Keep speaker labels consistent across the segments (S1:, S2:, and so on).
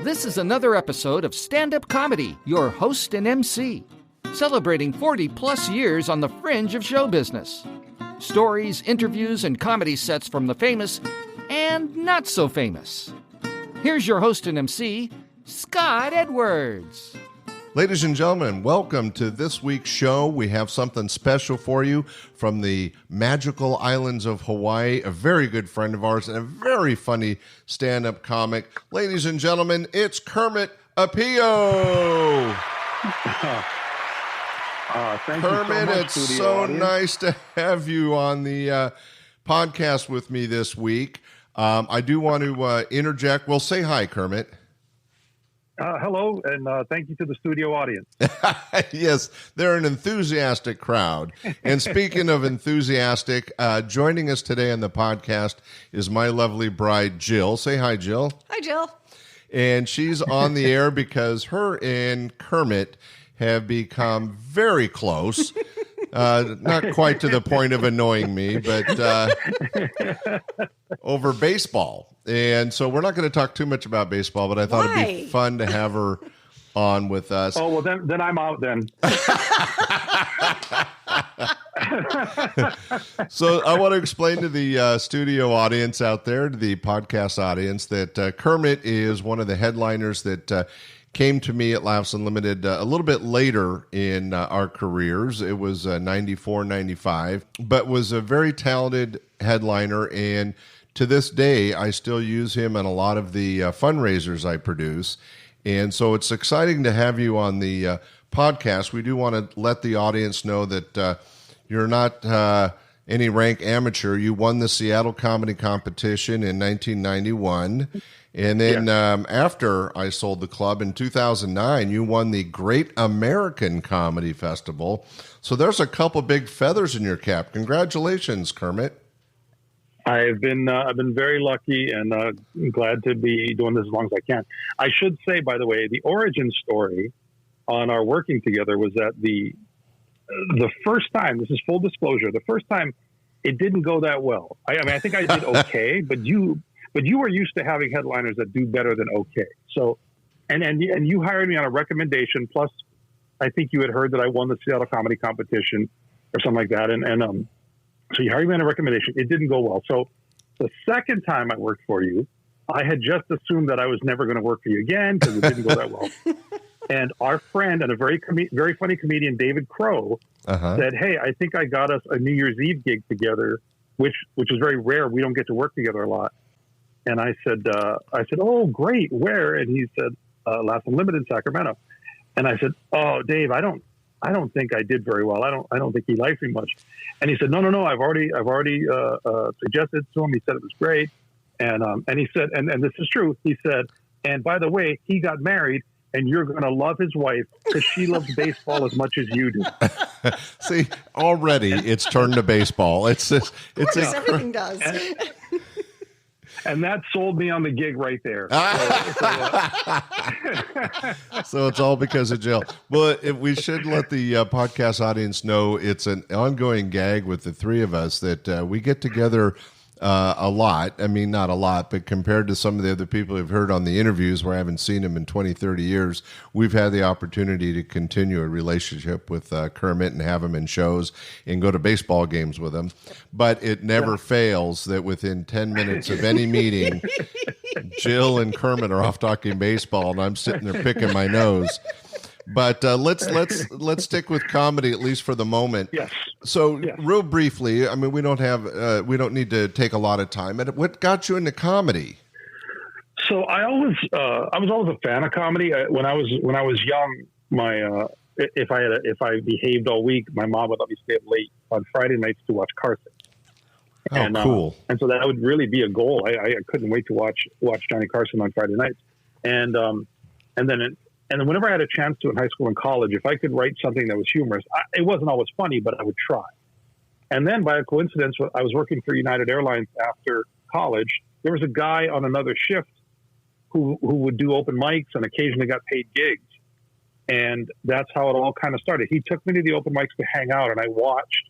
S1: This is another episode of Standup Comedy, your host and MC, celebrating 40-plus years on the fringe of show business. Stories, interviews, and comedy sets from the famous and not so famous. Here's your host and MC, Scott Edwards.
S2: Ladies and gentlemen, welcome to this week's show. We have something special for you from the magical islands of Hawaii, a very good friend of ours and a very funny stand-up comic. Ladies and gentlemen, it's Kermit Apio.
S3: Thank
S2: Kermit,
S3: you so much,
S2: it's so nice to have you on the podcast with me this week. I do want to interject. Well, say hi, Kermit.
S3: Hello, and thank you to the studio audience.
S2: Yes, they're an enthusiastic crowd. And speaking of enthusiastic, joining us today on the podcast is my lovely bride, Jill. Say hi, Jill.
S4: Hi, Jill.
S2: And she's on the air because her and Kermit have become very close. Not quite to the point of annoying me, but over baseball. And so we're not going to talk too much about baseball, but I thought it'd be fun to have her on with us.
S3: Oh, well, then I'm out then.
S2: So I want to explain to the studio audience out there, to the podcast audience, that Kermit is one of the headliners that came to me at Laughs Unlimited a little bit later in our careers. It was 94, 95, but was a very talented headliner. And to this day, I still use him in a lot of the fundraisers I produce. And so it's exciting to have you on the podcast. We do want to let the audience know that you're not any rank amateur. You won the Seattle Comedy Competition in 1991. And then after I sold the club in 2009, you won the Great American Comedy Festival. So there's a couple big feathers in your cap. Congratulations, Kermit.
S3: I've been very lucky and glad to be doing this as long as I can. I should say, by the way, the origin story on our working together was that the first time, this is full disclosure, the first time it didn't go that well. I mean, I think I did okay, but you were used to having headliners that do better than okay. So, and you hired me on a recommendation. Plus, I think you had heard that I won the Seattle Comedy Competition or something like that. So you hired me on a recommendation. It didn't go well. So the second time I worked for you, I had just assumed that I was never going to work for you again because it didn't go that well. And our friend and a very funny comedian, David Crow, said, "Hey, I think I got us a New Year's Eve gig together, which is very rare. We don't get to work together a lot." And I said, "Oh, great. Where?" And he said, "Laughs Unlimited, Sacramento." And I said, "Oh, Dave, I don't think I did very well. I don't think he likes me much." And he said, No. I've already suggested to him. He said it was great. And he said, and this is true. He said, "And by the way, he got married, and you're going to love his wife because she loves baseball as much as you do."
S2: See, already it's turned to baseball.
S4: Everything does.
S3: And that sold me on the gig right there.
S2: So it's all because of Jill. Well, we should let the podcast audience know it's an ongoing gag with the three of us that we get together a lot. I mean, not a lot, but compared to some of the other people who've heard on the interviews where I haven't seen them in 20, 30 years, we've had the opportunity to continue a relationship with Kermit and have him in shows and go to baseball games with him. But it never fails that within 10 minutes of any meeting, Jill and Kermit are off talking baseball and I'm sitting there picking my nose. But let's stick with comedy at least for the moment.
S3: Yes.
S2: So real briefly, I mean, we don't need to take a lot of time. What got you into comedy?
S3: So I was always a fan of comedy. When I was young, my if I behaved all week, my mom would let me stay up late on Friday nights to watch Carson.
S2: Oh, cool!
S3: And so that would really be a goal. I couldn't wait to watch Johnny Carson on Friday nights. And then whenever I had a chance to in high school and college, if I could write something that was humorous, it wasn't always funny, but I would try. And then by a coincidence, I was working for United Airlines after college. There was a guy on another shift who would do open mics and occasionally got paid gigs. And that's how it all kind of started. He took me to the open mics to hang out, and I watched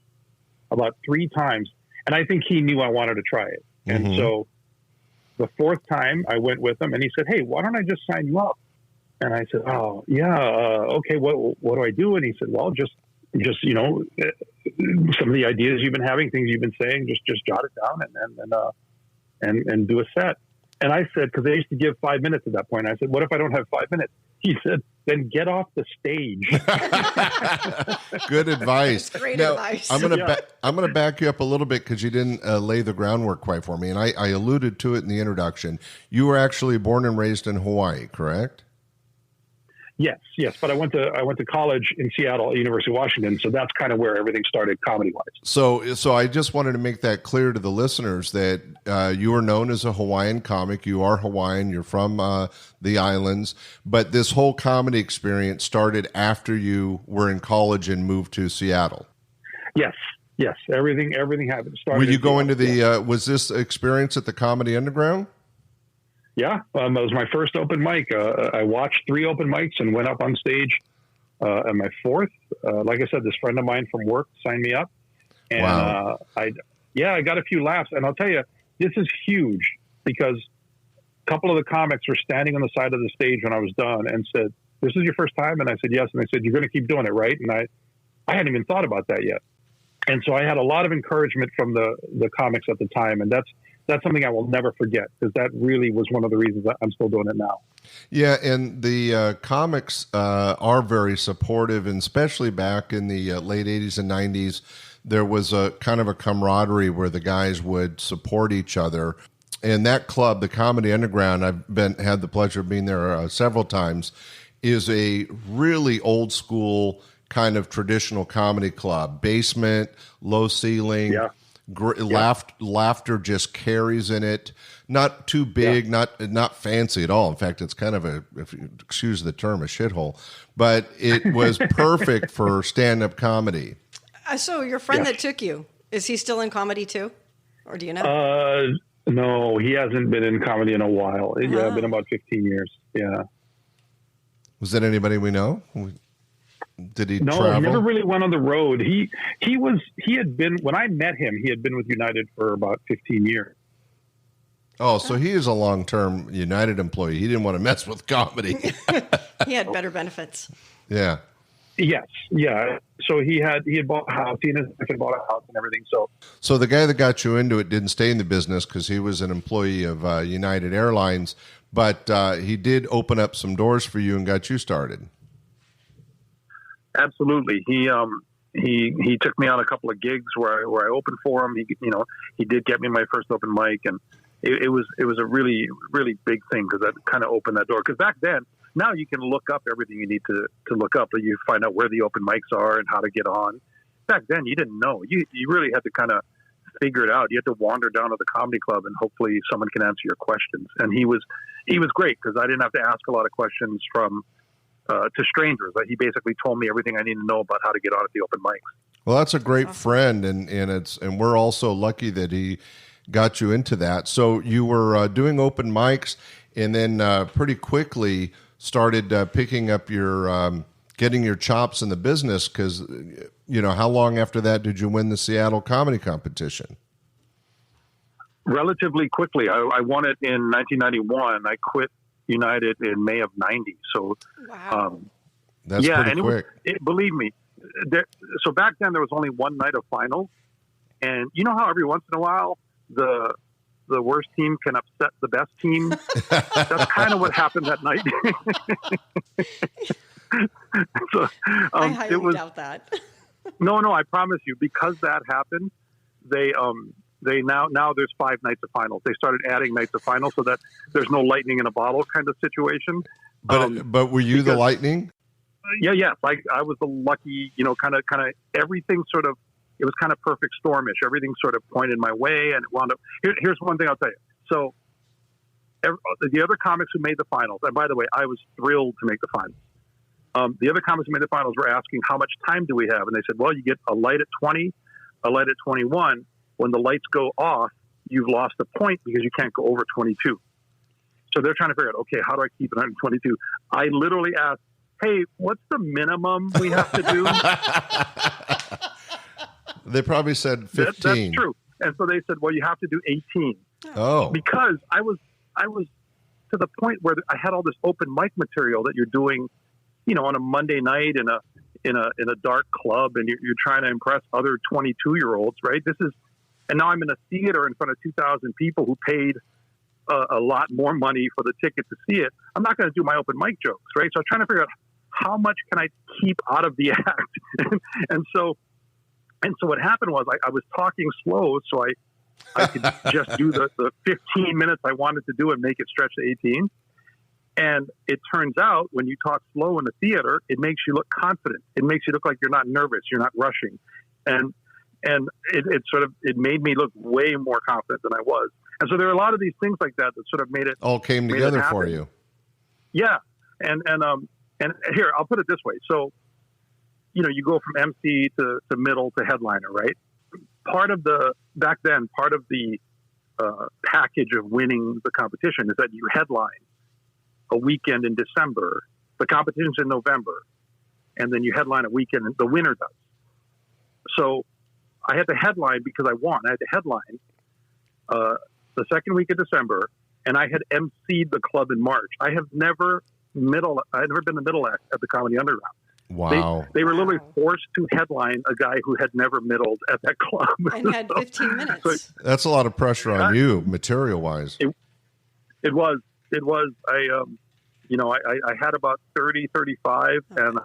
S3: about 3 times. And I think he knew I wanted to try it. And so the fourth time I went with him, and he said, "Hey, why don't I just sign you up?" And I said, "Oh, yeah, okay. What do I do?" And he said, "Well, just some of the ideas you've been having, things you've been saying, just jot it down and do a set." And I said, because they used to give 5 minutes at that point, I said, "What if I don't have 5 minutes?" He said, "Then get off the stage."
S2: Good advice.
S4: Great
S2: now,
S4: advice.
S2: I'm gonna back you up a little bit because you didn't lay the groundwork quite for me, and I alluded to it in the introduction. You were actually born and raised in Hawaii, correct?
S3: Yes, but I went to college in Seattle, University of Washington, so that's kind of where everything started comedy-wise.
S2: So I just wanted to make that clear to the listeners that you are known as a Hawaiian comic. You are Hawaiian. You're from the islands, but this whole comedy experience started after you were in college and moved to Seattle.
S3: Yes. Everything happened.
S2: Were you going to the? Was this experience at the Comedy Underground?
S3: Yeah, it was my first open mic. I watched 3 open mics and went up on stage at my fourth. Like I said, this friend of mine from work signed me up, and
S2: wow.
S3: I got a few laughs. And I'll tell you, this is huge because a couple of the comics were standing on the side of the stage when I was done and said, "This is your first time?" And I said, "Yes." And they said, "You're going to keep doing it, right?" And I hadn't even thought about that yet. And so I had a lot of encouragement from the comics at the time, and that's something I will never forget because that really was one of the reasons I'm still doing it now.
S2: Yeah, and the comics are very supportive, and especially back in the late 80s and 90s, there was a kind of a camaraderie where the guys would support each other. And that club, the Comedy Underground, I've had the pleasure of being there several times, is a really old school kind of traditional comedy club. Basement, low ceiling. Yeah. Laughter just carries in it. Not too big, not fancy at all. In fact, it's kind of if you excuse the term, a shithole. But it was perfect for stand-up comedy.
S4: So your friend that took you, is he still in comedy too? Or do you know?
S3: No, he hasn't been in comedy in a while. Yeah, been about 15 years. Yeah.
S2: Was that anybody we know? Did he
S3: No,
S2: travel?
S3: He never really went on the road. He had been, when I met him, he had been with United for about 15 years.
S2: Oh, so he is a long-term United employee. He didn't want to mess with comedy.
S4: He had better benefits.
S2: Yeah.
S3: Yes. Yeah. So he had bought a house. He and his wife had bought a house and everything.
S2: So the guy that got you into it didn't stay in the business because he was an employee of United Airlines, but he did open up some doors for you and got you started.
S3: Absolutely. He took me on a couple of gigs where I opened for him. He did get me my first open mic, and it was a really, really big thing because that kind of opened that door. Because back then, now you can look up everything you need to look up. You find out where the open mics are and how to get on. Back then, you didn't know. You really had to kind of figure it out. You had to wander down to the comedy club, and hopefully someone can answer your questions. And he was great because I didn't have to ask a lot of questions to strangers. He basically told me everything I need to know about how to get on at the open mics.
S2: Well, that's a great friend, and we're also lucky that he got you into that. So you were doing open mics, and then pretty quickly started picking up your getting your chops in the business. Because how long after that did you win the Seattle comedy competition?
S3: Relatively quickly. I won it in 1991. I quit United in May of 90. So,
S4: wow.
S2: That's pretty quick.
S3: Believe me. So back then there was only one night of finals, and you know how every once in a while the worst team can upset the best team. That's kind of what happened that night. So,
S4: I highly doubt that.
S3: No, I promise you, because that happened, they now there's 5 nights of finals. They started adding nights of finals so that there's no lightning in a bottle kind of situation.
S2: But were you the lightning?
S3: Yeah. I was the lucky, kind of everything sort of, it was kind of perfect stormish. Everything sort of pointed my way, and it wound up. Here's one thing I'll tell you. So the other comics who made the finals, and by the way, I was thrilled to make the finals. The other comics who made the finals were asking, how much time do we have? And they said, well, you get a light at 20, a light at 21. When the lights go off, you've lost a point because you can't go over 22. So they're trying to figure out, okay, how do I keep it under 22? I literally asked, hey, what's the minimum we have to do?
S2: They probably said 15.
S3: That's true. And so they said, well, you have to do 18.
S2: Oh,
S3: because I was to the point where I had all this open mic material that you're doing, on a Monday night in a dark club, and you're trying to impress other 22-year-olds, right? And now I'm in a theater in front of 2,000 people who paid a lot more money for the ticket to see it. I'm not going to do my open mic jokes, right? So I was trying to figure out how much can I keep out of the act, and so what happened was I was talking slow, so I could just do the 15 minutes I wanted to do and make it stretch to 18. And it turns out when you talk slow in the theater, it makes you look confident. It makes you look like you're not nervous, you're not rushing, and it made me look way more confident than I was. And so there are a lot of these things like that sort of made it
S2: all came together for you. Yeah,
S3: and here I'll put it this way. So, you go from MC to middle to headliner, right? Back then, part of the package of winning the competition is that you headline a weekend in December. The competition's in November, and then you headline a weekend, and the winner does. So I had to headline because I won. I had to headline the second week of December, and I had emceed the club in March. I had never been the middle act at the Comedy Underground.
S2: Wow.
S3: They were literally forced to headline a guy who had never middled at that club.
S4: And had 15 minutes.
S3: So,
S2: that's a lot of pressure on you, material-wise.
S3: It was. I had about 30, 35, and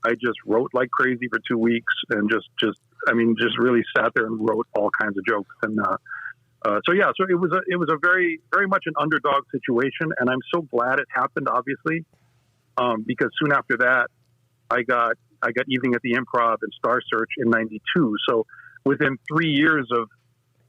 S3: I just wrote like crazy for 2 weeks and just really sat there and wrote all kinds of jokes. And so it was a very, very much an underdog situation, and I'm so glad it happened, obviously, because soon after that, I got Evening at the Improv and Star Search in '92. So within 3 years of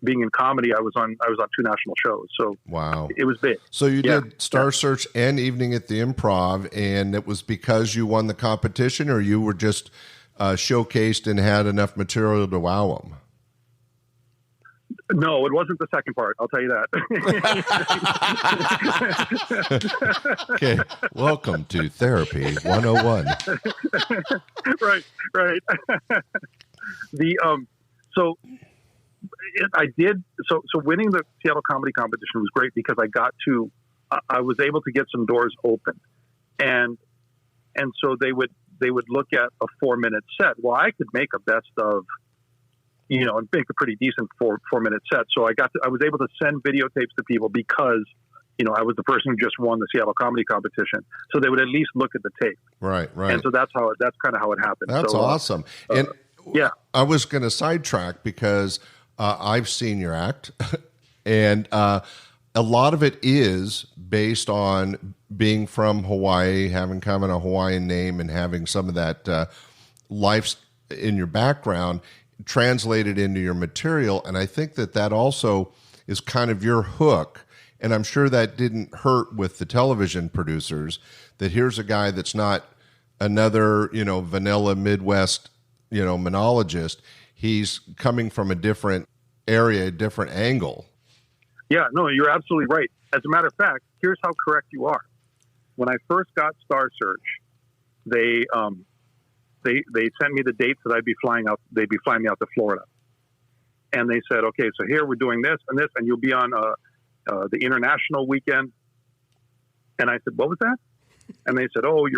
S3: being in comedy, I was on 2 national shows. So
S2: wow,
S3: it was big.
S2: So you did Star Search and Evening at the Improv, and it was because you won the competition, or you were just showcased and had enough material to wow them?
S3: No, it wasn't the second part. I'll tell you that.
S2: Okay. Welcome to Therapy 101.
S3: Right. So winning the Seattle Comedy Competition was great because I was able to get some doors open, and so they would look at a 4-minute set. Well, I could make a best of, and make a pretty decent 4-minute set. So I was able to send videotapes to people because, I was the person who just won the Seattle Comedy Competition. So they would at least look at the tape.
S2: Right.
S3: And so that's kind of how it happened.
S2: That's awesome. And
S3: yeah,
S2: I was going to sidetrack because I've seen your act, and a lot of it is based on being from Hawaii, having kind of a Hawaiian name, and having some of that life in your background translated into your material. And I think that also is kind of your hook. And I'm sure that didn't hurt with the television producers, that here's a guy that's not another, vanilla Midwest, monologist. He's coming from a different area, a different angle.
S3: Yeah, no, you're absolutely right. As a matter of fact, here's how correct you are. When I first got Star Search, they sent me the dates that I'd be flying out. They'd be flying me out to Florida, and they said, "Okay, so here we're doing this and this, and you'll be on the international weekend." And I said, "What was that?" And they said, "Oh, we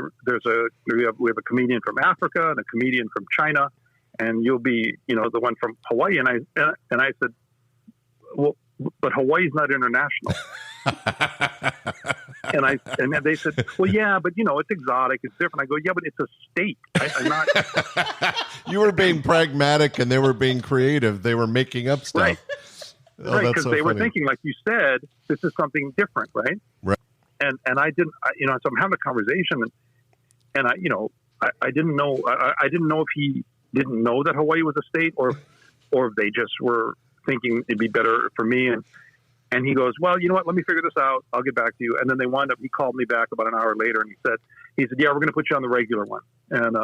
S3: have a comedian from Africa and a comedian from China, and you'll be, the one from Hawaii." And I said, "Well, but Hawaii's not international." And they said, "Well, yeah, but it's exotic, it's different." I go, "Yeah, but it's a state. I'm not."
S2: You were being pragmatic, and they were being creative. They were making up stuff,
S3: right? Right, because they were thinking, like you said, this is something different, right?
S2: Right.
S3: And I didn't, so I'm having a conversation, and I didn't know, I didn't know if he didn't know that Hawaii was a state, or if they just were thinking it'd be better for me. And he goes, "Well, you know what? Let me figure this out. I'll get back to you." And then he called me back about an hour later, and he said, "Yeah, we're going to put you on the regular one." And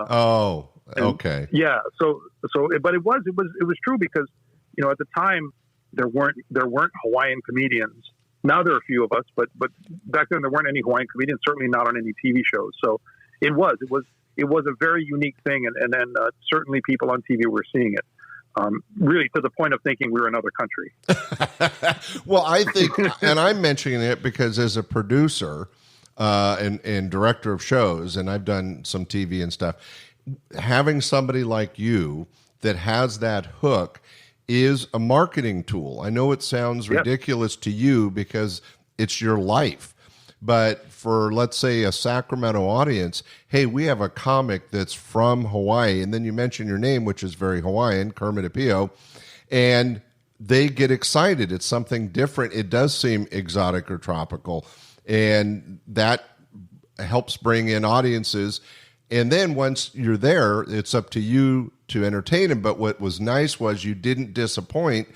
S2: okay,
S3: yeah. So, but it was true because at the time there weren't Hawaiian comedians. Now there are a few of us, but back then there weren't any Hawaiian comedians. Certainly not on any TV shows. So it was a very unique thing, and then certainly people on TV were seeing it. really to the point of thinking we were another country.
S2: Well, I think, and I'm mentioning it because as a producer and director of shows, and I've done some TV and stuff, having somebody like you that has that hook is a marketing tool. I know it sounds ridiculous to you because it's your life. But for, let's say, a Sacramento audience, hey, we have a comic that's from Hawaii, and then you mention your name, which is very Hawaiian, Kermit Apio, and they get excited. It's something different. It does seem exotic or tropical, and that helps bring in audiences. And then once you're there, it's up to you to entertain them. But what was nice was you didn't disappoint,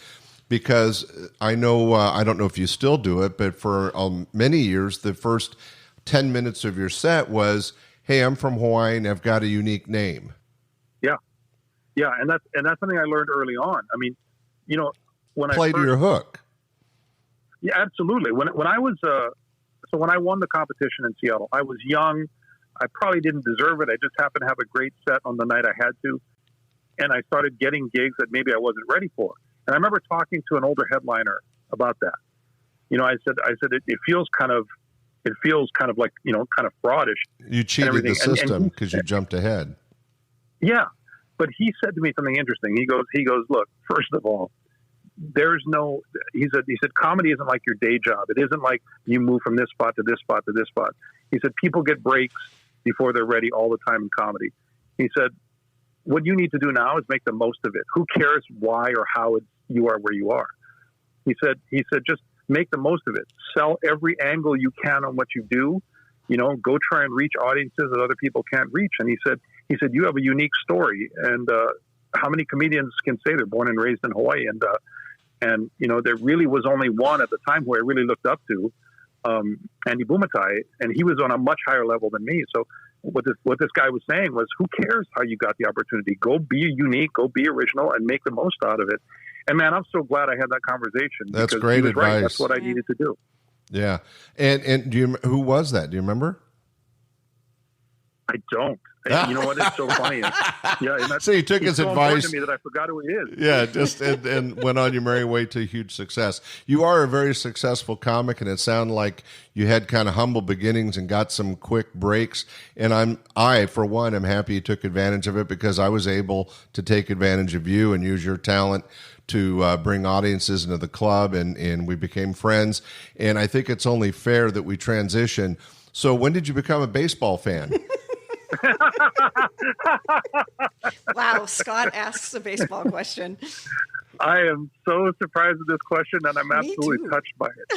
S2: because I know, I don't know if you still do it, but for many years, the first 10 minutes of your set was, hey, I'm from Hawaii and I've got a unique name.
S3: Yeah. Yeah. And that's something I learned early on. I mean, you know, when
S2: Play to your hook.
S3: Yeah, absolutely. When I was, so when I won the competition in Seattle, I was young. I probably didn't deserve it. I just happened to have a great set on the night I had to. And I started getting gigs that maybe I wasn't ready for. And I remember talking to an older headliner about that. You know, I said it feels kind of like, you know, kind of fraudish.
S2: You cheated the system because you jumped ahead.
S3: Yeah, but he said to me something interesting. He goes, look, first of all, there's no. He said comedy isn't like your day job. It isn't like you move from this spot to this spot to this spot. He said people get breaks before they're ready all the time in comedy. He said, what you need to do now is make the most of it. Who cares why or how you are where you are? He said, just make the most of it. Sell every angle you can on what you do. You know, go try and reach audiences that other people can't reach. And he said, you have a unique story. And how many comedians can say they're born and raised in Hawaii? And you know, there really was only one at the time who I really looked up to, Andy Bumatai, and he was on a much higher level than me. So what this guy was saying was, who cares how you got the opportunity? Go be unique, go be original, and make the most out of it. And man, I'm so glad I had that conversation.
S2: That's great advice.
S3: Right. That's what I needed to do.
S2: Yeah. And who was that? Do you remember?
S3: I don't. You know what? It's so funny.
S2: So you took his advice.
S3: To me that I forgot who he is.
S2: Yeah, just and went on your merry way to huge success. You are a very successful comic, and it sounded like you had kind of humble beginnings and got some quick breaks. And I for one am happy you took advantage of it, because I was able to take advantage of you and use your talent to bring audiences into the club, and we became friends. And I think it's only fair that we transition. So when did you become a baseball fan?
S4: Wow, Scott asks a baseball question.
S3: I am so surprised at this question, and I'm absolutely touched by it.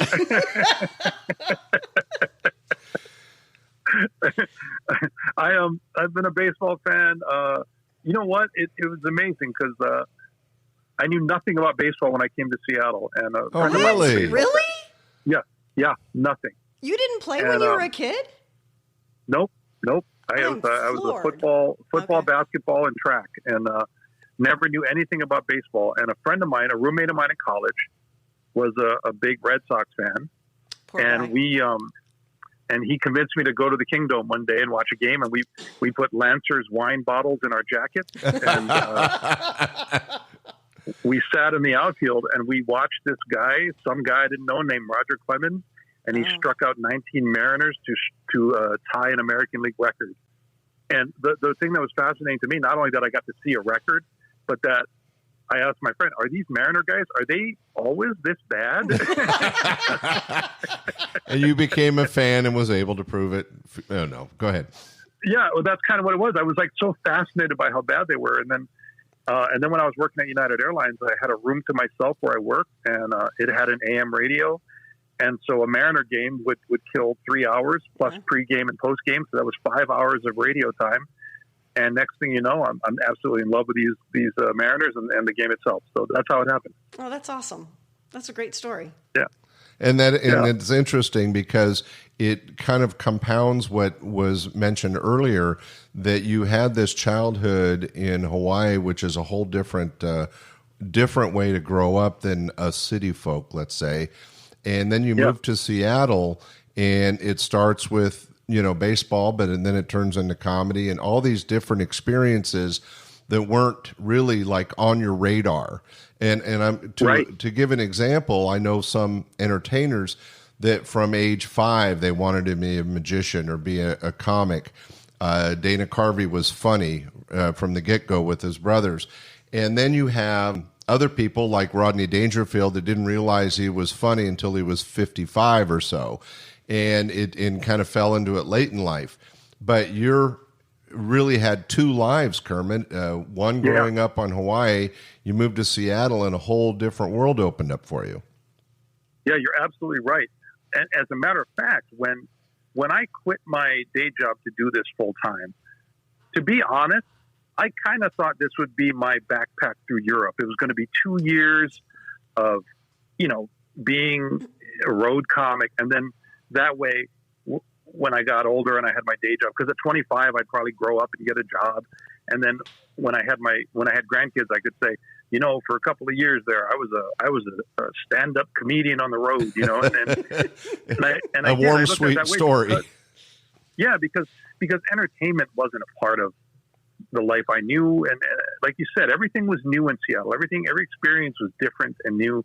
S3: I've been a baseball fan. You know what? It was amazing because I knew nothing about baseball when I came to Seattle. And
S2: really?
S4: Really?
S3: Yeah, nothing.
S4: You didn't play when you were a kid?
S3: Nope. I was a football, okay, basketball, and track, and never knew anything about baseball. And a friend of mine, a roommate of mine in college, was a big Red Sox fan. And he convinced me to go to the Kingdome one day and watch a game. And we put Lancer's wine bottles in our jackets, and we sat in the outfield and we watched this guy, some guy I didn't know, named Roger Clemens. And he struck out 19 Mariners to tie an American League record. And the thing that was fascinating to me, not only that I got to see a record, but that I asked my friend, are these Mariner guys, are they always this bad?
S2: And you became a fan and was able to prove it. Oh, no. Go ahead.
S3: Yeah, well, that's kind of what it was. I was like so fascinated by how bad they were. And then when I was working at United Airlines, I had a room to myself where I worked, and it had an AM radio. And so a Mariner game would kill 3 hours plus pregame and postgame. So that was 5 hours of radio time. And next thing you know, I'm absolutely in love with these Mariners and the game itself. So that's how it happened.
S4: Oh, that's awesome. That's a great story.
S3: Yeah.
S2: And it's interesting because it kind of compounds what was mentioned earlier, that you had this childhood in Hawaii, which is a whole different way to grow up than a city folk, let's say. And then you move to Seattle, and it starts with, baseball, but then it turns into comedy and all these different experiences that weren't really like on your radar. And I'm to give an example, I know some entertainers that from age 5 they wanted to be a magician or be a comic. Dana Carvey was funny from the get-go with his brothers. And then you have other people like Rodney Dangerfield that didn't realize he was funny until he was 55 or so, and kind of fell into it late in life. But you're really had 2 lives, Kermit. One growing up on Hawaii, you moved to Seattle, and a whole different world opened up for you.
S3: Yeah, you're absolutely right. And as a matter of fact, when I quit my day job to do this full time, to be honest, I kind of thought this would be my backpack through Europe. It was going to be 2 years of, being a road comic. And then that way, when I got older and I had my day job, because at 25, I'd probably grow up and get a job. And then when I had grandkids, I could say, for a couple of years there, I was a stand-up comedian on the road, and
S2: a warm, sweet story.
S3: Because entertainment wasn't a part of the life I knew. And like you said, everything was new in Seattle. Every experience was different and new.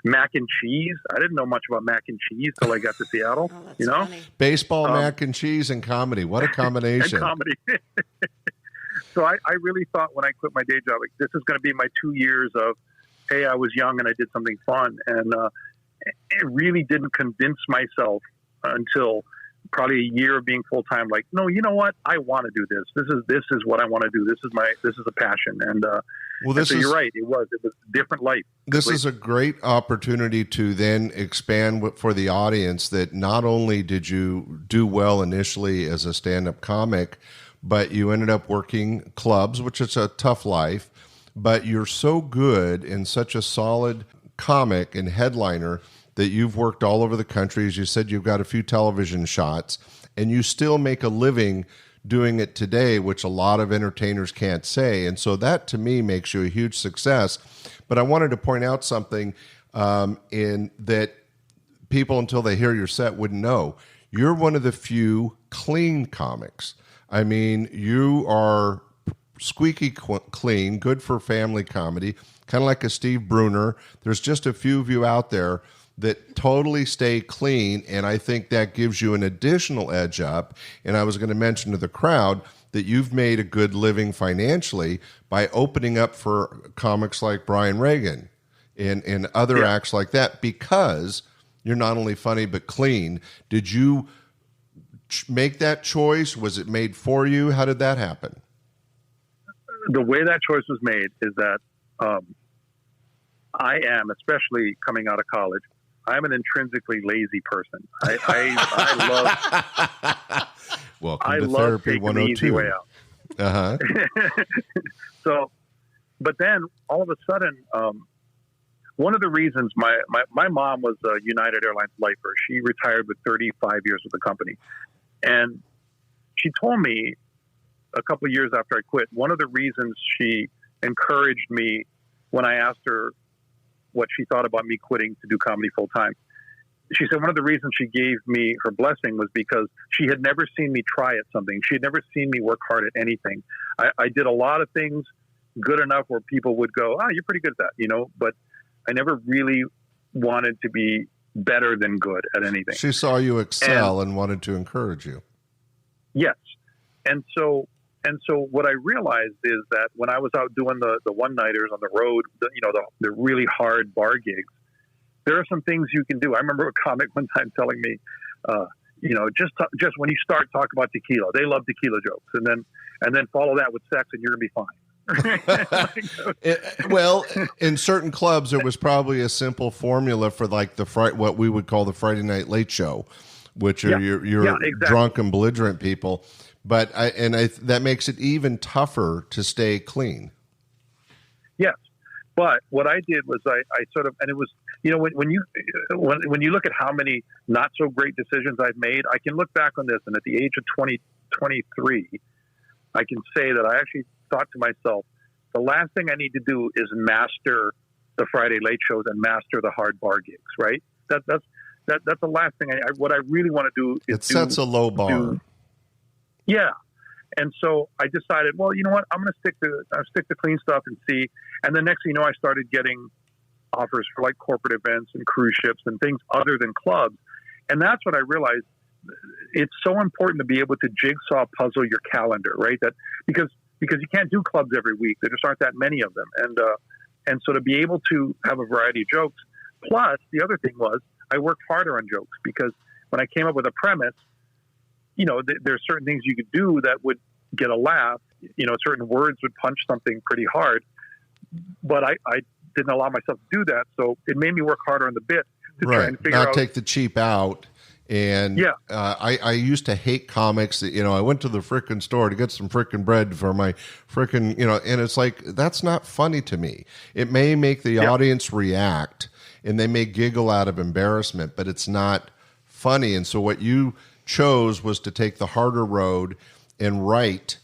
S3: Mac and cheese. I didn't know much about mac and cheese till I got to Seattle.
S4: Oh, funny.
S2: Baseball, mac and cheese, and comedy. What a combination!
S3: And comedy. So I really thought when I quit my day job, this is going to be my 2 years of, hey, I was young and I did something fun, and it really didn't convince myself until probably a year of being full time. Like, no, you know what? I want to do this. This is what I want to do. This is a passion. And you're right. It was a different life.
S2: This is a great opportunity to then expand for the audience that not only did you do well initially as a stand-up comic, but you ended up working clubs, which is a tough life, but you're so good and such a solid comic and headliner that you've worked all over the country. As you said, you've got a few television shots, and you still make a living doing it today, which a lot of entertainers can't say. And so that, to me, makes you a huge success. But I wanted to point out something in that people, until they hear your set, wouldn't know. You're one of the few clean comics. I mean, you are squeaky clean, good for family comedy, kind of like a Steve Bruner. There's just a few of you out there that totally stay clean, and I think that gives you an additional edge up. And I was going to mention to the crowd that you've made a good living financially by opening up for comics like Brian Regan and other acts like that, because you're not only funny but clean. Did you make that choice? Was it made for you? How did that happen?
S3: The way that choice was made is that I am, especially coming out of college, I'm an intrinsically lazy person. I love
S2: Welcome to Therapy
S3: taking
S2: 102.
S3: the easy way out.
S2: Uh-huh.
S3: So, but then all of a sudden, one of the reasons my mom was a United Airlines lifer. She retired with 35 years with the company. And she told me a couple of years after I quit, one of the reasons she encouraged me when I asked her what she thought about me quitting to do comedy full time. She said one of the reasons she gave me her blessing was because she had never seen me try at something. She had never seen me work hard at anything. I did a lot of things good enough where people would go, you're pretty good at that, but I never really wanted to be better than good at anything.
S2: She saw you excel and wanted to encourage you.
S3: Yes. And so what I realized is that when I was out doing the one-nighters on the road, the really hard bar gigs, there are some things you can do. I remember a comic one time telling me, just when you start, talk about tequila. They love tequila jokes, and then follow that with sex, and you're gonna be fine.
S2: Well, in certain clubs, there was probably a simple formula for like what we would call the Friday Night Late Show, which are your exactly. drunk and belligerent people. But that makes it even tougher to stay clean.
S3: Yes, but what I did was I sort of, and it was, when you look at how many not so great decisions I've made, I can look back on this, and at the age of 23, I can say that I actually thought to myself, the last thing I need to do is master the Friday late shows and master the hard bar gigs, right? That's the last thing. What I really want to do is
S2: it sets a low bar.
S3: Yeah. And so I decided, well, you know what? I'm going to stick to clean stuff and see. And the next thing you know, I started getting offers for like corporate events and cruise ships and things other than clubs. And that's what I realized. It's so important to be able to jigsaw puzzle your calendar, right? That because you can't do clubs every week. There just aren't that many of them. And so to be able to have a variety of jokes. Plus, the other thing was I worked harder on jokes because when I came up with a premise, you know, there's certain things you could do that would get a laugh. You know, certain words would punch something pretty hard. But I didn't allow myself to do that. So it made me work harder on the bit to try and figure out.
S2: Not take the cheap out. And I used to hate comics. You know, I went to the frickin' store to get some frickin' bread for my frickin', you know, and it's like, that's not funny to me. It may make the audience react and they may giggle out of embarrassment, but it's not funny. And so what you chose was to take the harder road and write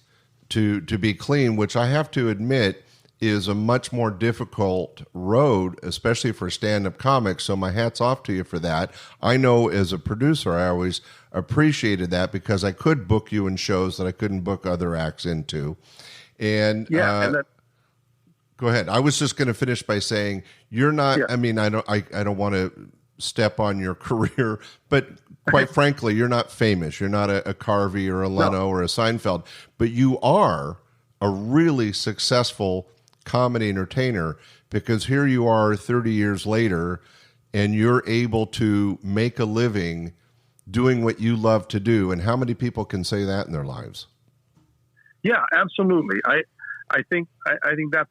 S2: to be clean, which I have to admit is a much more difficult road, especially for stand-up comics. So my hat's off to you for that. I know as a producer, I always appreciated that because I could book you in shows that I couldn't book other acts into. And go ahead. I was just going to finish by saying you're not. I mean, I don't want to step on your career, but quite frankly, you're not famous. You're not a Carvey or a Leno or a Seinfeld, but you are a really successful comedy entertainer, because here you are 30 years later and you're able to make a living doing what you love to do. And how many people can say that in their lives? Yeah, absolutely.
S3: I think that's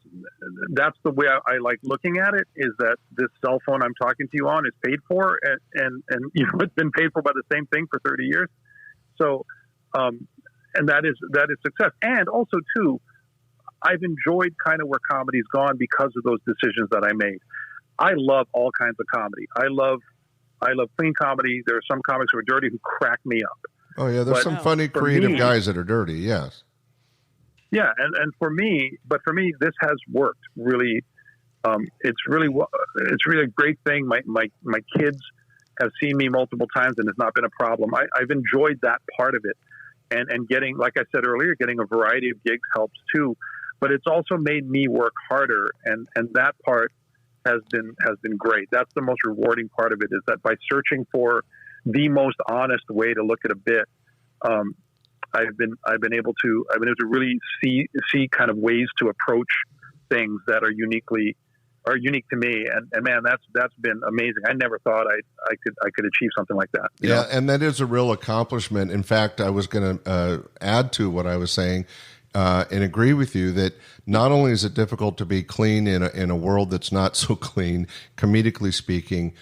S3: the way I like looking at it, is that this cell phone I'm talking to you on is paid for, and you know, it's been paid for by the same thing for 30 years. So, and that is success. And also too, I've enjoyed kind of where comedy's gone because of those decisions that I made. I love all kinds of comedy. I love clean comedy. There are some comics who are dirty who crack me up.
S2: Oh yeah, there's some funny, creative guys that are dirty. Yes.
S3: Yeah, and for me, this has worked really. It's really a great thing. My kids have seen me multiple times, and it's not been a problem. I've enjoyed that part of it, and getting, like I said earlier, getting a variety of gigs helps too. But it's also made me work harder, and that part has been great. That's the most rewarding part of it, is that by searching for the most honest way to look at a bit, I've been able to really see kind of ways to approach things that are unique to me, and man, that's been amazing. I never thought I could achieve something like that. You know?
S2: And that is a real accomplishment. In fact, I was going to add to what I was saying. And agree with you that not only is it difficult to be clean in a world that's not so clean, comedically speaking,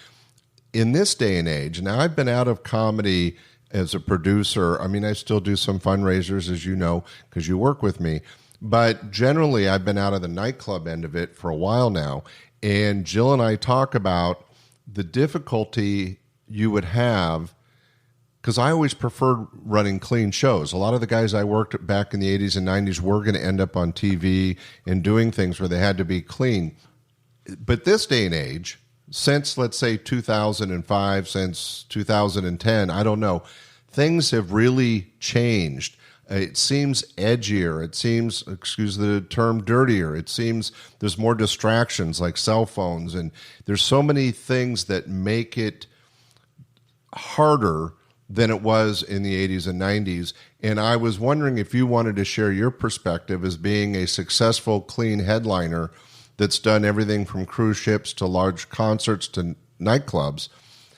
S2: in this day and age. Now, I've been out of comedy as a producer. I mean, I still do some fundraisers, as you know, because you work with me. But generally, I've been out of the nightclub end of it for a while now. And Jill and I talk about the difficulty you would have, because I always preferred running clean shows. A lot of the guys I worked back in the 80s and 90s were going to end up on TV and doing things where they had to be clean. But this day and age, since, let's say, 2005, since 2010, I don't know, things have really changed. It seems edgier. It seems, excuse the term, dirtier. It seems there's more distractions like cell phones. And there's so many things that make it harder than it was in the 80s and 90s. And I was wondering if you wanted to share your perspective as being a successful, clean headliner that's done everything from cruise ships to large concerts to nightclubs,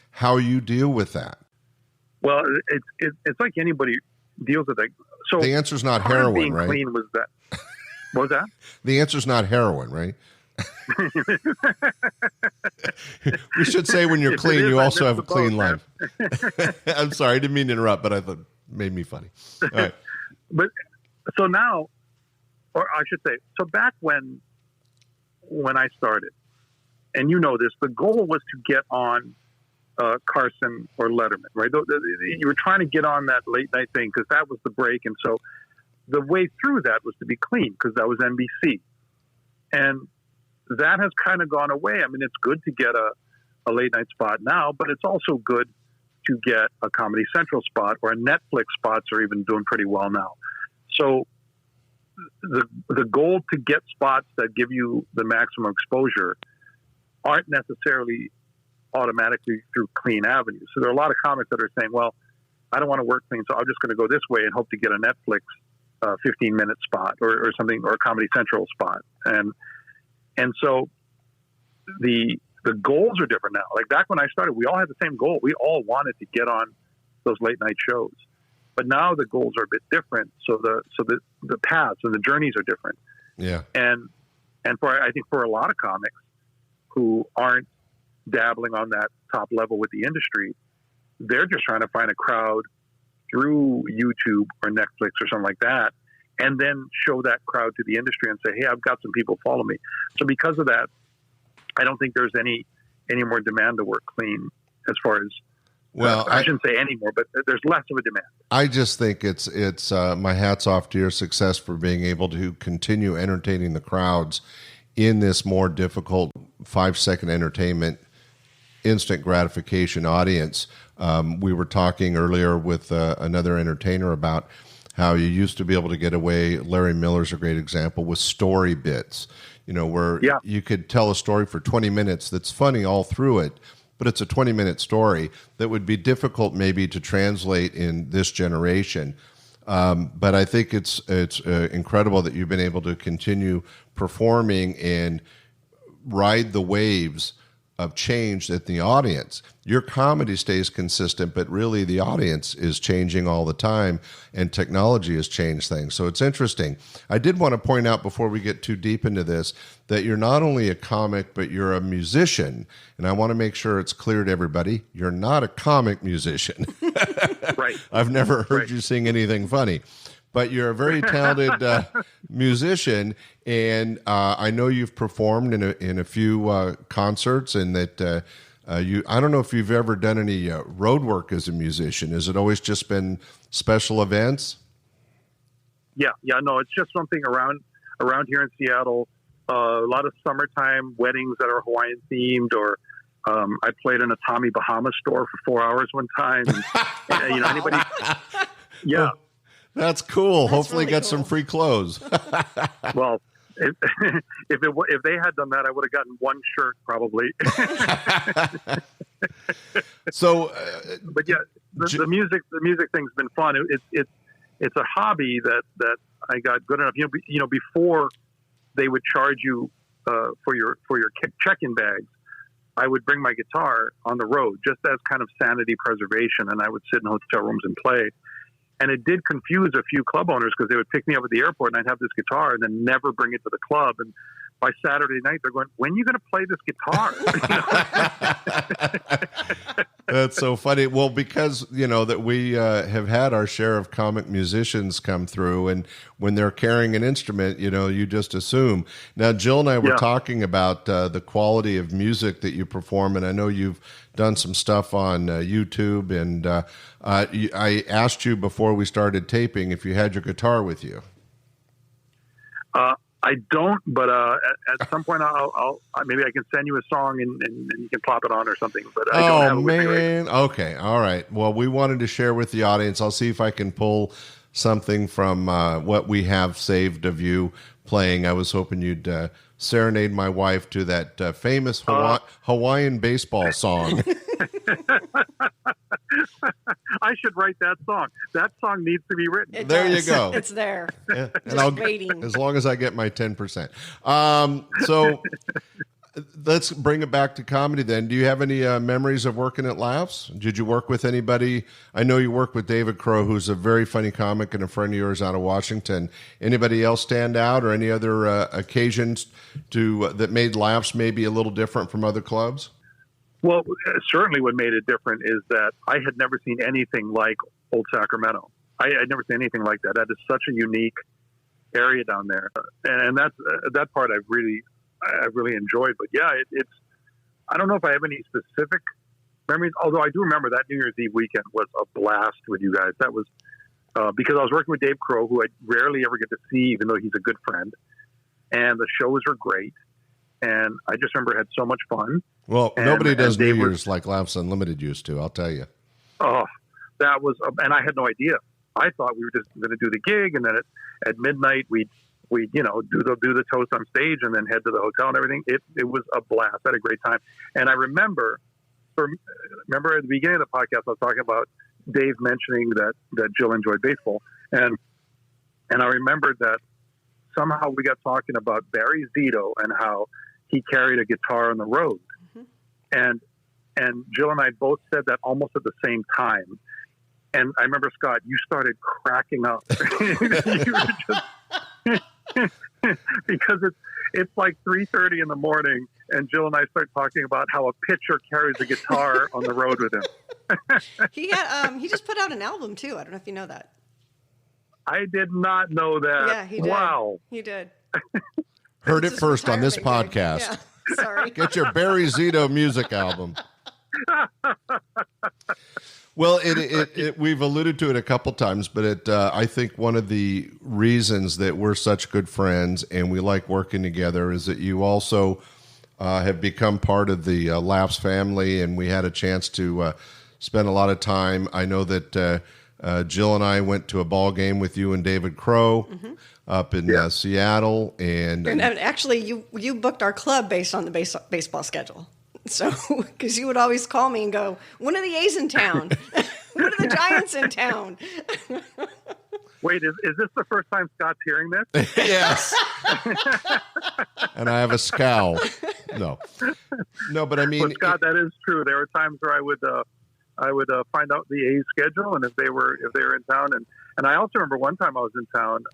S2: how you deal with that.
S3: Well, it's like anybody deals with it. So
S2: the answer's not heroin,
S3: being
S2: right?
S3: Clean was that. What was that?
S2: The answer's not heroin, right? We should say when you're clean, you also have a clean life. I'm sorry, I didn't mean to interrupt, but I thought it made me funny. All right.
S3: But so now, or I should say, so back when I started, and you know this, the goal was to get on Carson or Letterman, right? You were trying to get on that late night thing because that was the break. And so the way through that was to be clean because that was NBC. And that has kind of gone away. I mean, it's good to get a late night spot now, but it's also good to get a Comedy Central spot, or a Netflix spots are even doing pretty well now. So the goal to get spots that give you the maximum exposure aren't necessarily automatically through clean avenues. So there are a lot of comics that are saying, well, I don't want to work clean, so I'm just going to go this way and hope to get a Netflix 15-minute spot or something, or a Comedy Central spot. And so the goals are different now. Like back when I started, we all had the same goal. We all wanted to get on those late night shows. But now the goals are a bit different. So the paths and the journeys are different.
S2: Yeah.
S3: And I think for a lot of comics who aren't dabbling on that top level with the industry, they're just trying to find a crowd through YouTube or Netflix or something like that, and then show that crowd to the industry and say, hey, I've got some people follow me. So because of that, I don't think there's any more demand to work clean as far as, well, I shouldn't say any more, but there's less of a demand.
S2: I just think it's my hat's off to your success for being able to continue entertaining the crowds in this more difficult 5-second entertainment, instant gratification audience. We were talking earlier with another entertainer about how you used to be able to get away. Larry Miller's a great example with story bits, where you could tell a story for 20 minutes that's funny all through it, but it's a 20-minute story that would be difficult maybe to translate in this generation. But I think it's incredible that you've been able to continue performing and ride the waves of change at the audience. Your comedy stays consistent, but really the audience is changing all the time, and technology has changed things. So it's interesting. I did want to point out before we get too deep into this that you're not only a comic, but you're a musician. And I want to make sure it's clear to everybody, you're not a comic musician.
S3: Right.
S2: I've never heard you sing anything funny. But you're a very talented musician, and I know you've performed in a few concerts, and that I don't know if you've ever done any road work as a musician. Has it always just been special events?
S3: Yeah, no, it's just something around here in Seattle. A lot of summertime weddings that are Hawaiian themed, or I played in a Tommy Bahama store for 4 hours one time. And, anybody? Yeah.
S2: That's cool.
S4: That's
S2: Hopefully
S4: really
S2: get
S4: cool.
S2: some free clothes.
S3: Well, if they had done that, I would have gotten one shirt probably.
S2: So,
S3: but yeah, the music thing's been fun. It's a hobby that I got good enough. Before they would charge you for your check-in bags, I would bring my guitar on the road just as kind of sanity preservation, and I would sit in hotel rooms and play. And it did confuse a few club owners because they would pick me up at the airport and I'd have this guitar and then never bring it to the club. And by Saturday night, they're going, when are you going to play this guitar?
S2: That's so funny. Well, because, that we have had our share of comic musicians come through, and when they're carrying an instrument, you just assume. Now, Jill and I were talking about the quality of music that you perform, and I know you've done some stuff on YouTube, and I asked you before we started taping if you had your guitar with you.
S3: I don't, but at some point I'll maybe I can send you a song and you can plop it on or something. But I don't have it with me right now.
S2: Okay, all right. Well, we wanted to share with the audience. I'll see if I can pull something from what we have saved of you playing. I was hoping you'd serenade my wife to that famous Hawaiian baseball song.
S3: I should write that song. That song needs to be written.
S2: There you go.
S4: It's there.
S2: Yeah. And
S4: Just waiting.
S2: As long as I get my 10%. So let's bring it back to comedy then. Do you have any memories of working at Laughs? Did you work with anybody? I know you work with David Crow, who's a very funny comic and a friend of yours out of Washington. Anybody else stand out, or any other occasions that made Laughs maybe a little different from other clubs?
S3: Well, certainly what made it different is that I had never seen anything like Old Sacramento. I had never seen anything like that. That is such a unique area down there. And that's that part I've really enjoyed. But yeah, it's I don't know if I have any specific memories, although I do remember that New Year's Eve weekend was a blast with you guys. That was because I was working with Dave Crow, who I rarely ever get to see, even though he's a good friend. And the shows are great. And I just remember I had so much fun.
S2: Well, nobody does New Year's like Laughs Unlimited used to, I'll tell you.
S3: Oh, that was, and I had no idea. I thought we were just going to do the gig, and then at midnight we'd do the toast on stage, and then head to the hotel and everything. It was a blast. I had a great time, and I remember at the beginning of the podcast I was talking about Dave mentioning that Jill enjoyed baseball, and I remembered that somehow we got talking about Barry Zito and how he carried a guitar on the road, and Jill and I both said that almost at the same time. And I remember, Scott, you started cracking up. You were just because it's like 3:30 in the morning, and Jill and I start talking about how a pitcher carries a guitar on the road with him.
S4: He just put out an album too. I don't know if you know that.
S3: I did not know that.
S4: Yeah, he did.
S3: Wow,
S4: he did.
S2: Heard it first on this podcast.
S4: Yeah. Sorry.
S2: Get your Barry Zito music album. Well, we've alluded to it a couple times, but I think one of the reasons that we're such good friends and we like working together is that you also have become part of the Laughs family, and we had a chance to spend a lot of time. I know that Jill and I went to a ball game with you and David Crow up in Seattle, and
S4: actually, you booked our club based on the baseball schedule. So, because you would always call me and go, when are the A's in town? When are the Giants in town?
S3: Wait, is this the first time Scott's hearing this?
S2: Yes. And I have a scowl. No, but I mean,
S3: well, Scott, that is true. There were times where I would find out the A's schedule and if they were in town, and I also remember one time I was in town.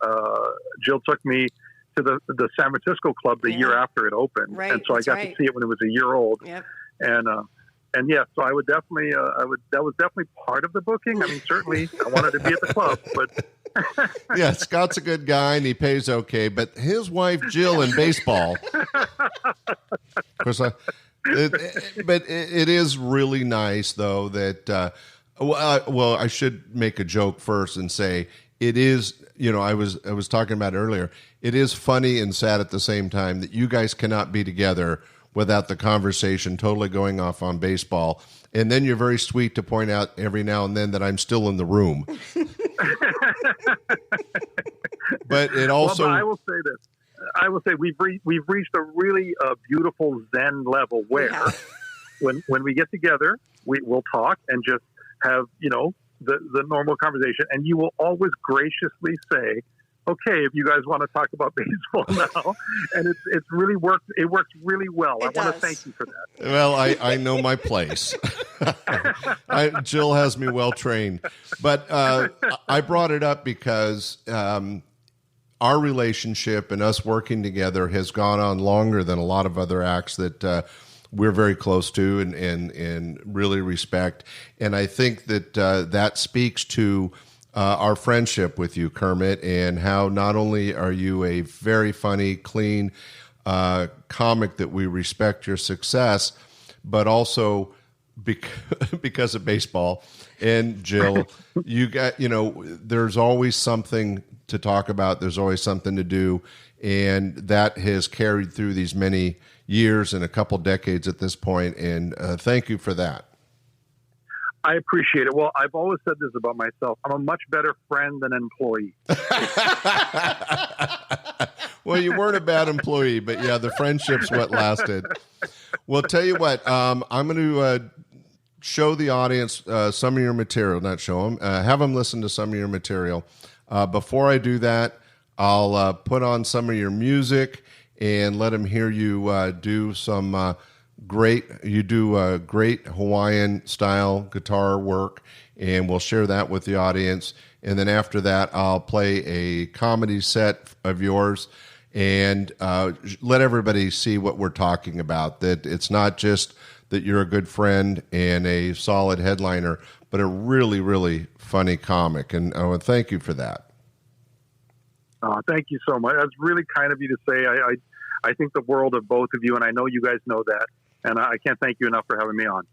S3: Jill took me to the San Francisco club the year after it opened, and so I got to see it when it was a year old. Yep. And yeah, so I would definitely that was definitely part of the booking. I mean, certainly I wanted to be at the club, but
S2: yeah, Scott's a good guy and he pays okay, but his wife Jill in baseball, of course. But it is really nice though that well, I should make a joke first and say it is. I was talking about it earlier. It is funny and sad at the same time that you guys cannot be together without the conversation totally going off on baseball. And then you're very sweet to point out every now and then that I'm still in the room. But it also...
S3: Well, but I will say this. I will say we've reached a really beautiful Zen level where when we get together, we'll talk and just have, the normal conversation. And you will always graciously say, okay, if you guys want to talk about baseball now, and it's really worked. It works really well. I want to thank you for that.
S2: Well, I know my place. Jill has me well trained, but I brought it up because our relationship and us working together has gone on longer than a lot of other acts that we're very close to and really respect. And I think that that speaks to our friendship with you, Kermit, and how not only are you a very funny, clean comic that we respect your success, but also because of baseball. And Jill, there's always something to talk about. There's always something to do. And that has carried through these many years and a couple decades at this point. And thank you for that.
S3: I appreciate it. Well, I've always said this about myself. I'm a much better friend than employee.
S2: Well, you weren't a bad employee, but yeah, the friendship's what lasted. Well, tell you what, I'm going to show the audience some of your material, not show them, have them listen to some of your material. Before I do that, I'll put on some of your music and let them hear you do some great Hawaiian style guitar work, and we'll share that with the audience. And then after that, I'll play a comedy set of yours and let everybody see what we're talking about, that it's not just that you're a good friend and a solid headliner, but a really, really funny comic. And I want to thank you for that.
S3: Thank you so much. That's really kind of you to say. I think the world of both of you, and I know you guys know that. And I can't thank you enough for having me on.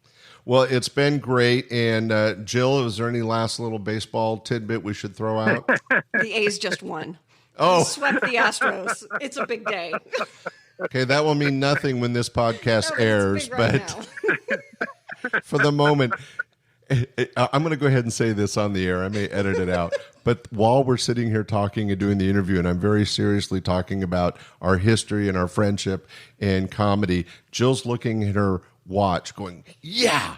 S3: Well,
S2: it's been great. And Jill, is there any last little baseball tidbit we should throw out?
S4: The A's just won.
S2: Oh.
S4: Swept the Astros. It's a big day.
S2: Okay, that will mean nothing when this podcast airs, but for the moment. I'm going to go ahead and say this on the air. I may edit it out. But while we're sitting here talking and doing the interview, and I'm very seriously talking about our history and our friendship and comedy, Jill's looking at her watch going, yeah.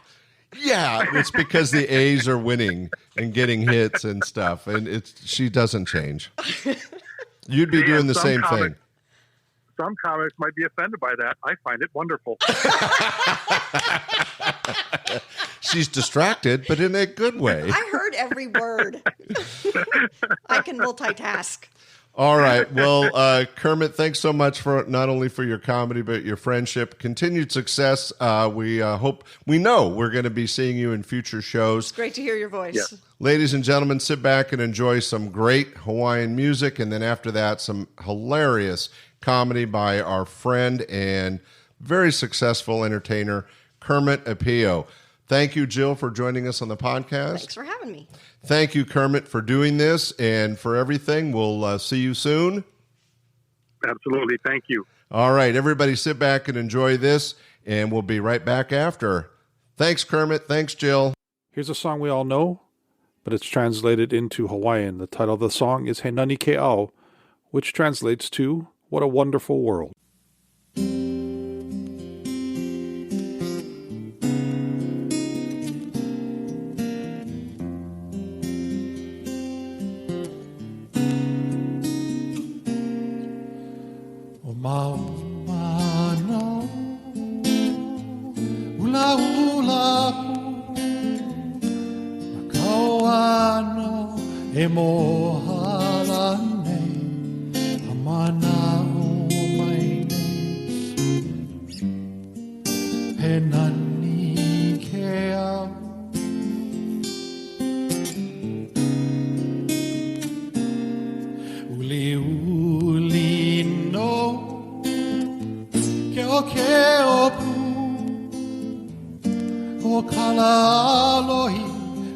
S2: It's because the A's are winning and getting hits and stuff. And she doesn't change. You'd be doing the same thing.
S3: Some comics might be offended by that. I find it wonderful.
S2: She's distracted, but in a good way.
S4: I heard every word. I can multitask.
S2: All right. Well, Kermit, thanks so much for not only for your comedy, but your friendship. Continued success. We know we're going to be seeing you in future shows.
S4: It's great to hear your voice.
S3: Yeah.
S2: Ladies and gentlemen, sit back and enjoy some great Hawaiian music. And then after that, some hilarious comedy by our friend and very successful entertainer, Kermit Apio. Thank you, Jill, for joining us on the podcast.
S4: Thanks for having me.
S2: Thank you, Kermit, for doing this and for everything. We'll see you soon.
S3: Absolutely. Thank you.
S2: All right, everybody sit back and enjoy this, and we'll be right back after. Thanks, Kermit. Thanks, Jill.
S5: Here's a song we all know, but it's translated into Hawaiian. The title of the song is He Nani Ke Ao, which translates to What a Wonderful World.
S6: Maumano, ula ula makauano e mohalane amana o mai he nani ke au uli uli no ke opu o kala alohi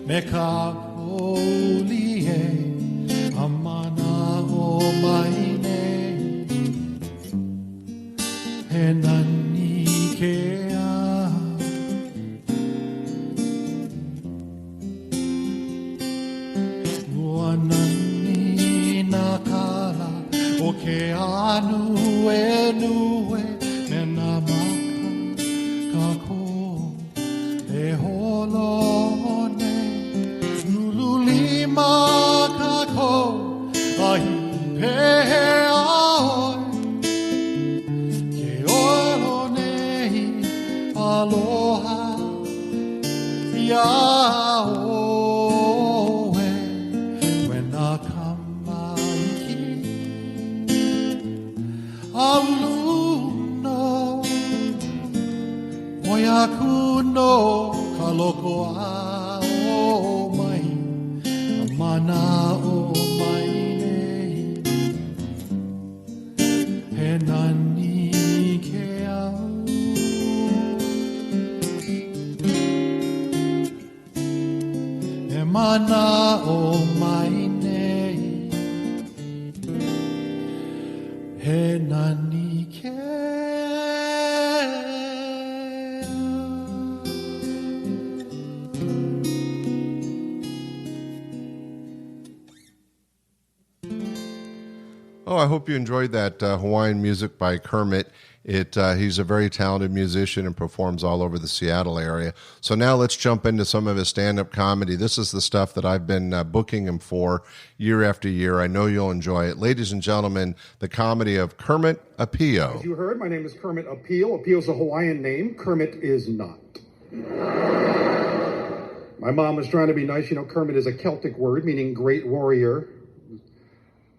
S6: me ka poli e amana o mai ne he nani ke a mua nani na kala o ke anu e nue na maka kako e holone nululi makako ahi pehe aoi ke olone aloha yaoe when I come maiki aulu Oyaku no kaloko a o mai mana o mai nei he nani ke au he mana o mai nei he nani ke
S2: Oh, I hope you enjoyed that Hawaiian music by Kermit. He's a very talented musician and performs all over the Seattle area. So now let's jump into some of his stand-up comedy. This is the stuff that I've been booking him for year after year. I know you'll enjoy it. Ladies and gentlemen, the comedy of Kermit Apio.
S7: As you heard, my name is Kermit Apio. Apio is a Hawaiian name. Kermit is not. My mom was trying to be nice. You know, Kermit is a Celtic word meaning great warrior.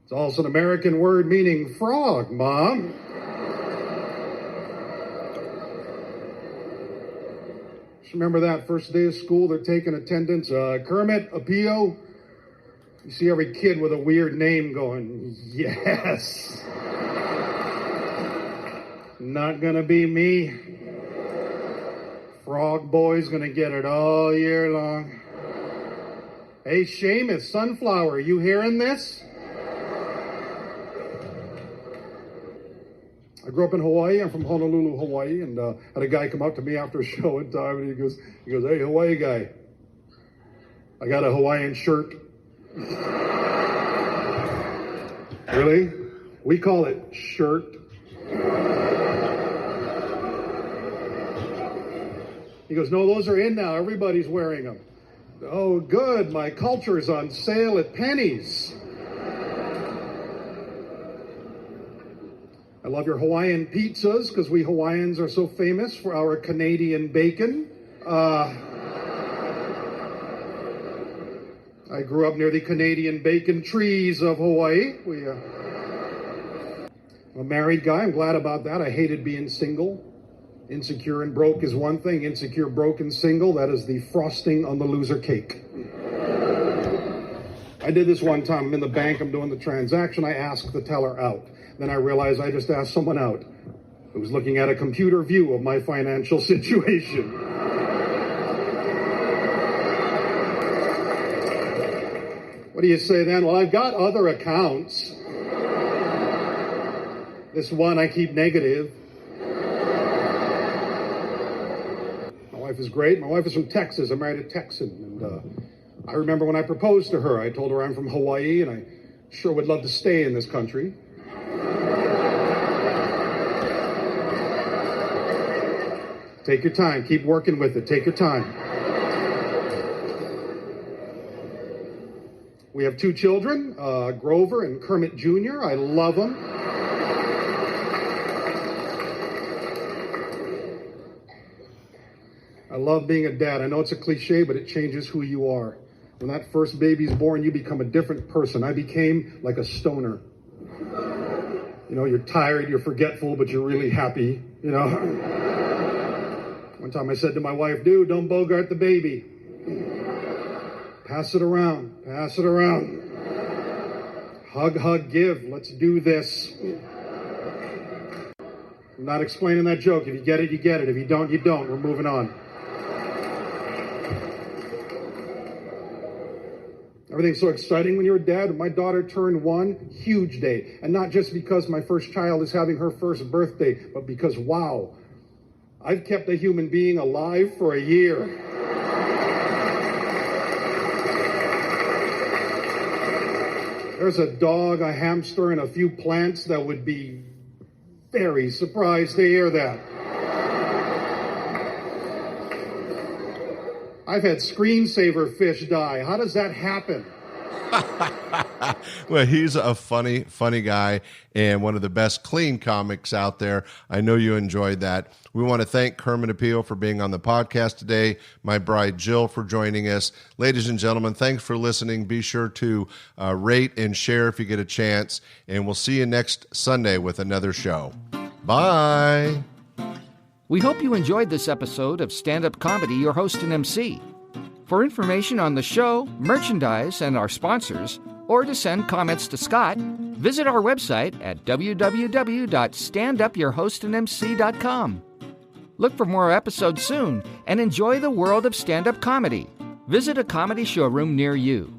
S7: It's also an American word meaning frog, Mom. Just remember that first day of school, they're taking attendance. Kermit Apio. You see every kid with a weird name going, yes. Not gonna be me. Frog Boy's gonna get it all year long. Hey, Seamus, Sunflower, you hearing this? I grew up in Hawaii. I'm from Honolulu, Hawaii, and had a guy come up to me after a show one time, and he goes, "Hey, Hawaii guy, I got a Hawaiian shirt. Really? We call it shirt. He goes, no, those are in now. Everybody's wearing them. Oh, good. My culture is on sale at Penny's. I love your Hawaiian pizzas because we Hawaiians are so famous for our Canadian bacon. I grew up near the Canadian bacon trees of Hawaii. I'm a married guy. I'm glad about that. I hated being single. Insecure and broke is one thing. Insecure, broke, and single, that is the frosting on the loser cake. I did this one time. I'm in the bank. I'm doing the transaction. I asked the teller out. Then I realized I just asked someone out who was looking at a computer view of my financial situation. What do you say then? Well, I've got other accounts. This one I keep negative. My wife is great. My wife is from Texas. I married a Texan. And I remember when I proposed to her, I told her I'm from Hawaii and I sure would love to stay in this country. Take your time. Keep working with it. Take your time. We have 2 children, Grover and Kermit Jr. I love them. I love being a dad. I know it's a cliche, but it changes who you are. When that first baby's born, you become a different person. I became like a stoner. You know, you're tired, you're forgetful, but you're really happy, you know. One time I said to my wife, dude, don't bogart the baby. Pass it around. Pass it around. Hug, hug, give. Let's do this. I'm not explaining that joke. If you get it, you get it. If you don't, you don't. We're moving on. Everything's so exciting when you're a dad. When my daughter turned 1, huge day. And not just because my first child is having her first birthday, but because, wow, I've kept a human being alive for a year. There's a dog, a hamster, and a few plants that would be very surprised to hear that. I've had screensaver fish die. How does that happen?
S2: Well, he's a funny guy and one of the best clean comics out there. I know you enjoyed that. We want to thank Kermit Apio for being on the podcast today, my bride Jill for joining us. Ladies and gentlemen, thanks for listening. Be sure to rate and share if you get a chance, and we'll see you next Sunday with another show. Bye.
S1: We hope you enjoyed this episode of Stand-Up Comedy, your host and MC. For information on the show, merchandise, and our sponsors, or to send comments to Scott, visit our website at www.standupyourhostandmc.com. Look for more episodes soon and enjoy the world of stand-up comedy. Visit a comedy showroom near you.